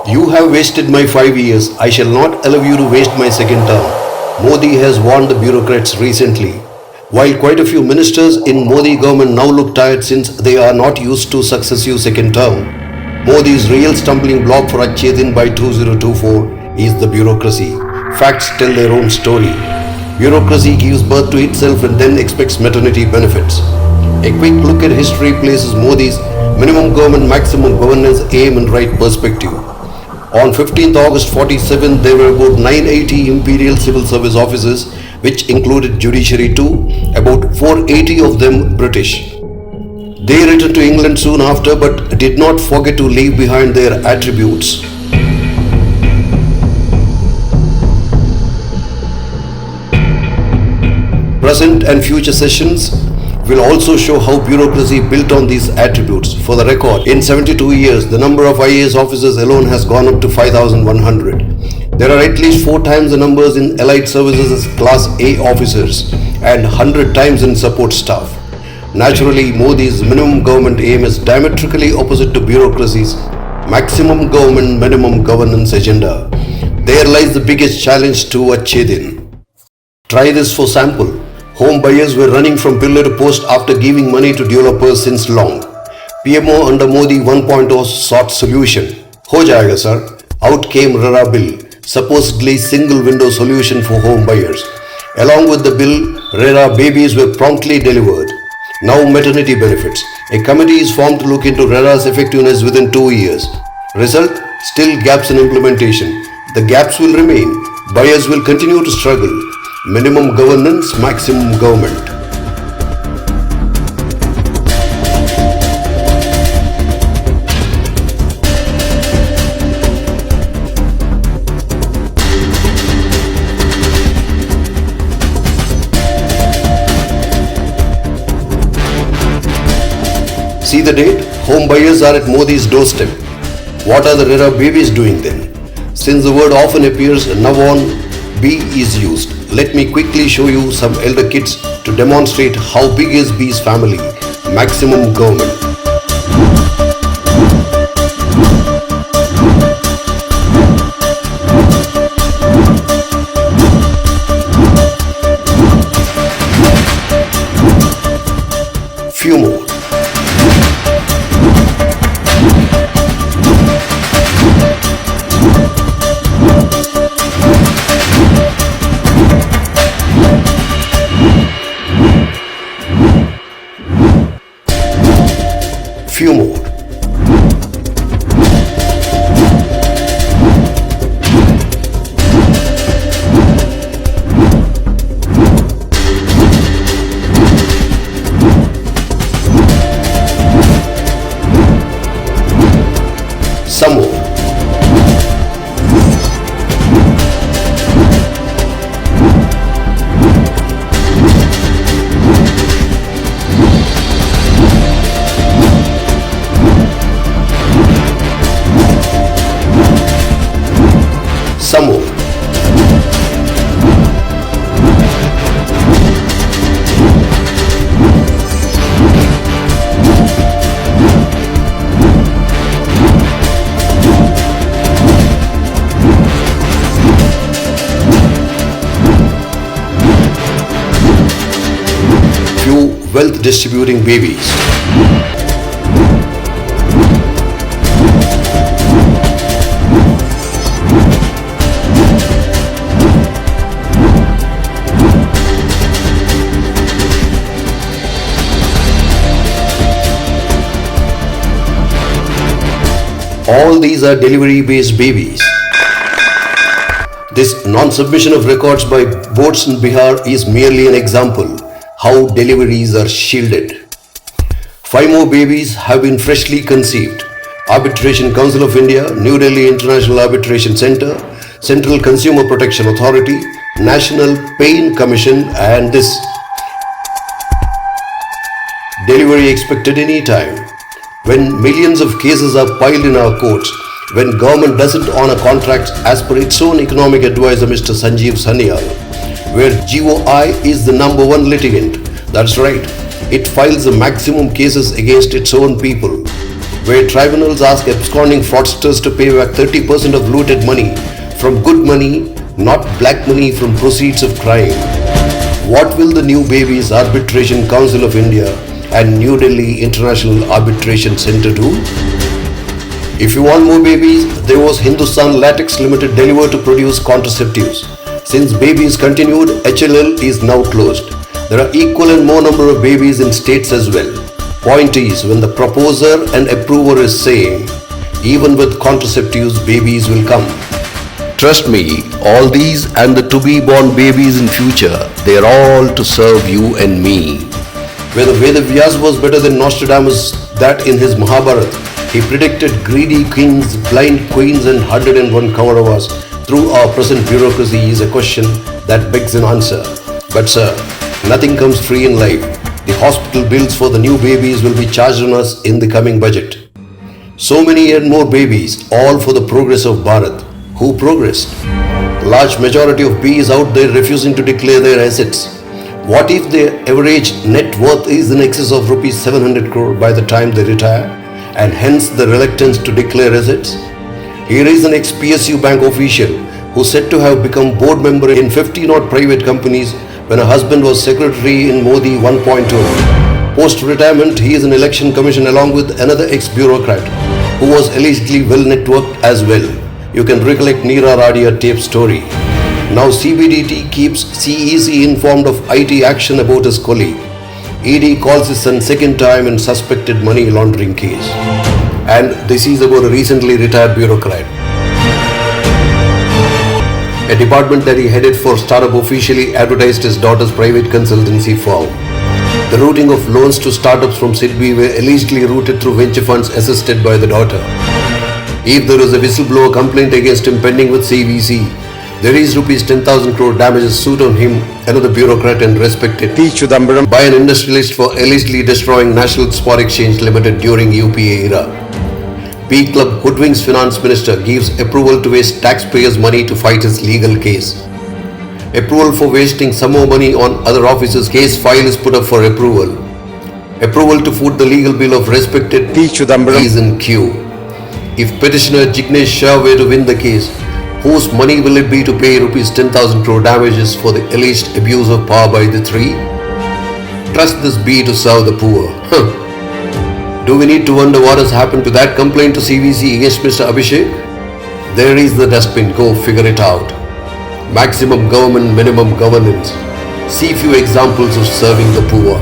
You have wasted my 5 years. I shall not allow you to waste my second term. Modi has warned the bureaucrats recently. While quite a few ministers in Modi government now look tired since they are not used to successive second term, Modi's real stumbling block for Achedin by 2024 is the bureaucracy. Facts tell their own story. Bureaucracy gives birth to itself and then expects maternity benefits. A quick look at history places Modi's minimum government maximum governance aim in right perspective. On 15th August 47, there were about 980 imperial civil service officers, which included judiciary too, about 480 of them British. They returned to England soon after but did not forget to leave behind their attributes. Present and future sessions will also show how bureaucracy built on these attributes. For the record, in 72 years, the number of IAS officers alone has gone up to 5,100. There are at least 4 times the numbers in allied services as Class A officers and 100 times in support staff. Naturally, Modi's minimum government aim is diametrically opposite to bureaucracy's maximum government, minimum governance agenda. There lies the biggest challenge to Achedin. Try this for sample. Home buyers were running from pillar to post after giving money to developers since long. PMO under Modi 1.0 sought solution. Ho jayega sir. Out came RERA bill, supposedly single window solution for home buyers. Along with the bill, RERA babies were promptly delivered. Now maternity benefits. A committee is formed to look into RERA's effectiveness within 2 years. Result? Still gaps in implementation. The gaps will remain. Buyers will continue to struggle. Minimum governance, maximum government. See the date? Home buyers are at Modi's doorstep. What are the RERA babies doing then? Since the word often appears now on B is used, let me quickly show you some elder kids to demonstrate how big is B's family. Maximum government. Few more. Few more. Some more. Some more. Few wealth distributing babies. All these are delivery-based babies. This non-submission of records by boards in Bihar is merely an example how deliveries are shielded. 5 more babies have been freshly conceived. Arbitration Council of India, New Delhi International Arbitration Center, Central Consumer Protection Authority, National Pain Commission, and this. Delivery expected any time. When millions of cases are piled in our courts, when government doesn't honor contracts as per its own economic advisor Mr. Sanjeev Sanyal, where GOI is the #1 litigant. That's right, it files the maximum cases against its own people. where tribunals ask absconding fraudsters to pay back 30% of looted money from good money, not black money from proceeds of crime. What will the New Babies Arbitration Council of India and New Delhi International Arbitration Centre do? If you want more babies, there was Hindustan Latex Limited delivered to produce contraceptives. Since babies continued, HLL is now closed. There are equal and more number of babies in states as well. Point is, when the proposer and approver is same, even with contraceptives, babies will come. Trust me, all these and the to-be-born babies in future, they are all to serve you and me. Whether Vedavyas was better than Nostradamus, that in his Mahabharata, he predicted greedy kings, blind queens and 101 Kauravas through our present bureaucracy is a question that begs an answer. But sir, nothing comes free in life. The hospital bills for the new babies will be charged on us in the coming budget. So many and more babies, all for the progress of Bharat. Who progressed? The large majority of bees out there refusing to declare their assets. What if their average net worth is in excess of rupees 700 crore by the time they retire, and hence the reluctance to declare assets? Here is an ex-PSU bank official who said to have become board member in 50-odd private companies when her husband was secretary in Modi 1.0. Post-retirement, he is an election commission along with another ex-bureaucrat who was allegedly well-networked as well. You can recollect Neera Radia tape story. Now CBDT keeps CEC informed of IT action about his colleague. ED calls his son second time in suspected money laundering case. And this is about a recently retired bureaucrat. A department that he headed for startup officially advertised his daughter's private consultancy firm. The routing of loans to startups from SIDBI were allegedly routed through venture funds assisted by the daughter. If there is a whistleblower complaint against him pending with CVC, there is rupees 10,000 crore damages suit on him, another bureaucrat and respected by an industrialist for allegedly destroying National Spot Exchange Limited during UPA era. P Club hoodwinks finance minister gives approval to waste taxpayers' money to fight his legal case. Approval for wasting some more money on other officers' case file is put up for approval. Approval to foot the legal bill of respected is in queue. If petitioner Jignesh Shah were to win the case, whose money will it be to pay rupees 10,000 crore damages for the alleged abuse of power by the three? Trust this bee to serve the poor. Do we need to wonder what has happened to that complaint to CVC against Mr. Abhishek? There is the dustbin, go figure it out. Maximum government, minimum governance. See few examples of serving the poor.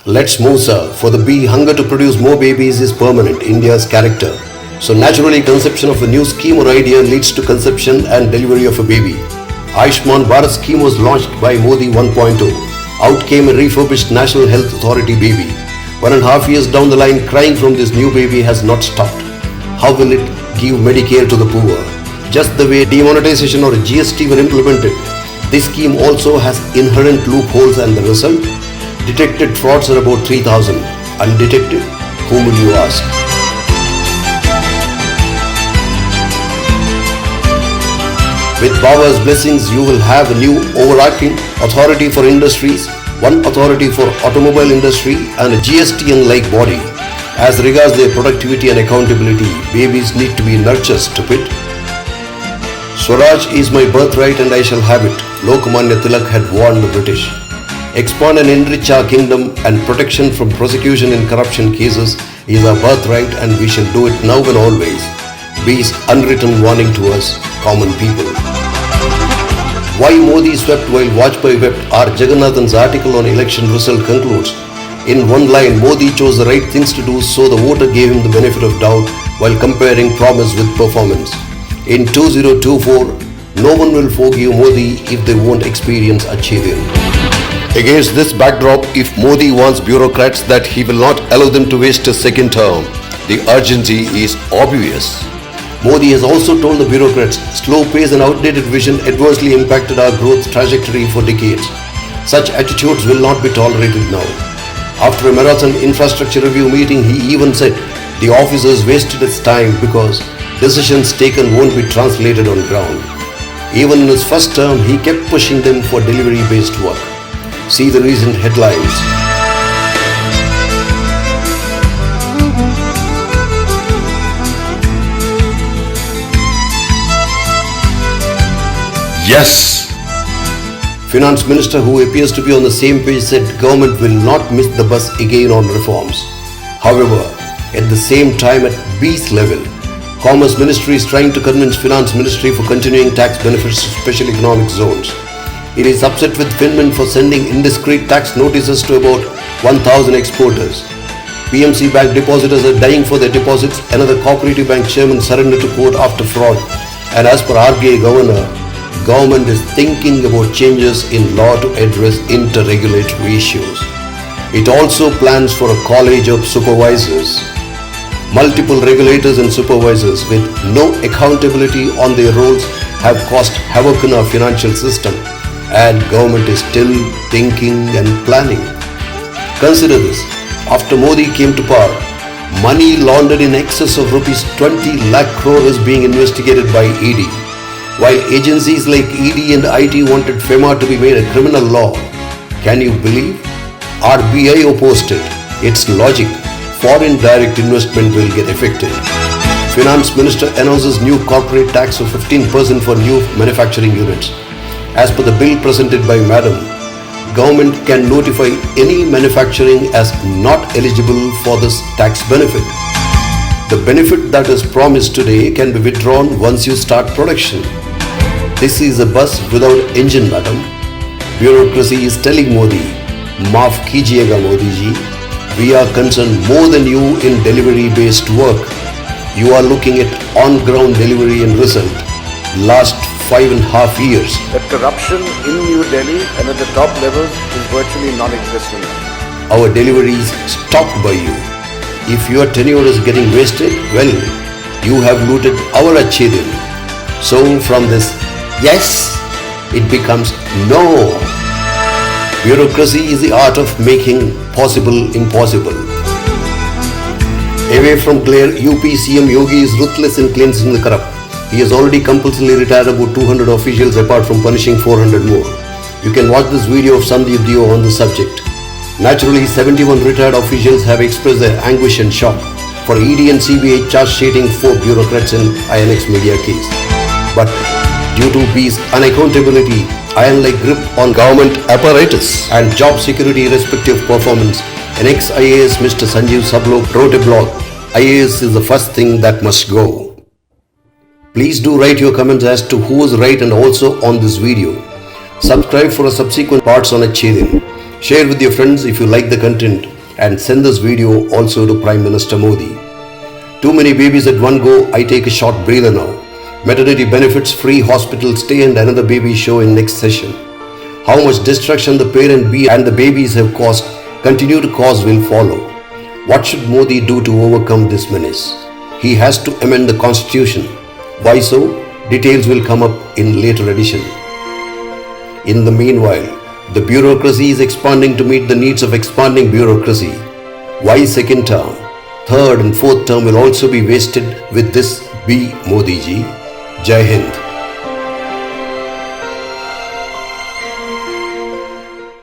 Let's move, sir, for the bee hunger to produce more babies is permanent, India's character. So naturally, conception of a new scheme or idea leads to conception and delivery of a baby. Ayushman Bharat scheme was launched by Modi 1.0. Out came a refurbished National Health Authority baby. 1.5 years down the line, crying from this new baby has not stopped. How will it give Medicare to the poor? Just the way demonetization or GST were implemented, this scheme also has inherent loopholes, and the result? Detected frauds are about 3,000. Undetected? Whom will you ask? With Baba's blessings, you will have a new overarching authority for industries, one authority for automobile industry and a GSTN-like body. As regards their productivity and accountability, babies need to be nurtured, stupid. Swaraj is my birthright and I shall have it, Lokmanya Tilak had warned the British. Expand and enrich our kingdom and protection from prosecution in corruption cases is our birthright and we shall do it now and always. Be's unwritten warning to us, common people. Why Modi swept while Vajpayee wept, R. Jagannathan's article on election result concludes. In one line, Modi chose the right things to do, so the voter gave him the benefit of doubt while comparing promise with performance. In 2024, no one will forgive Modi if they won't experience achieving. Against this backdrop, if Modi warns bureaucrats that he will not allow them to waste a second term, the urgency is obvious. Modi has also told the bureaucrats slow pace and outdated vision adversely impacted our growth trajectory for decades. Such attitudes will not be tolerated now. After a marathon infrastructure review meeting, he even said the officers wasted its time because decisions taken won't be translated on ground. Even in his first term, he kept pushing them for delivery-based work. See the recent headlines. Yes. Finance Minister, who appears to be on the same page, said government will not miss the bus again on reforms. However, at the same time at B's level, Commerce Ministry is trying to convince Finance Ministry for continuing tax benefits to special economic zones. It is upset with Finmin for sending indiscreet tax notices to about 1,000 exporters. PMC bank depositors are dying for their deposits. Another cooperative bank chairman surrendered to court after fraud. And as per RBI governor, government is thinking about changes in law to address inter-regulatory issues. It also plans for a college of supervisors. Multiple regulators and supervisors with no accountability on their roles have caused havoc in our financial system, and government is still thinking and planning. Consider this. After Modi came to power, money laundered in excess of rupees 20 lakh crore is being investigated by ED. While agencies like ED and IT wanted FEMA to be made a criminal law, can you believe? RBI opposed it. Its logic, foreign direct investment will get affected. Finance Minister announces new corporate tax of 15% for new manufacturing units. As per the bill presented by Madam, government can notify any manufacturing as not eligible for this tax benefit. The benefit that is promised today can be withdrawn once you start production. This is a bus without engine, madam. Bureaucracy is telling Modi, maaf kijiyega Modi ji, we are concerned more than you in delivery-based work. You are looking at on-ground delivery and result. Last 5.5 years. The corruption in New Delhi and at the top levels is virtually non-existent. Our deliveries stopped by you. If your tenure is getting wasted, well, you have looted our achievement. So from this yes, it becomes no. Bureaucracy is the art of making possible impossible. Away from glare, UP CM Yogi is ruthless in cleansing the corrupt. He has already compulsorily retired about 200 officials apart from punishing 400 more. You can watch this video of Sandeep Dio on the subject. Naturally, 71 retired officials have expressed their anguish and shock for ED and CBI charge sheeting 4 bureaucrats in INX media case. But due to B's unaccountability, iron-like grip on government apparatus and job security irrespective performance, an ex-IAS Mr. Sanjeev Sablok wrote a blog, IAS is the first thing that must go. Please do write your comments as to who is right and also on this video. Subscribe for a subsequent parts on Achedin. Share with your friends if you like the content and send this video also to Prime Minister Modi. Too many babies at one go, I take a short breather now. Maternity benefits, free hospital stay and another baby show in next session. How much destruction the parent B and the babies have caused, continue to cause will follow. What should Modi do to overcome this menace? He has to amend the constitution. Why so? Details will come up in later edition. In the meanwhile, the bureaucracy is expanding to meet the needs of expanding bureaucracy. Why second term? Third and fourth term will also be wasted with this B Modi ji. Jai Hind.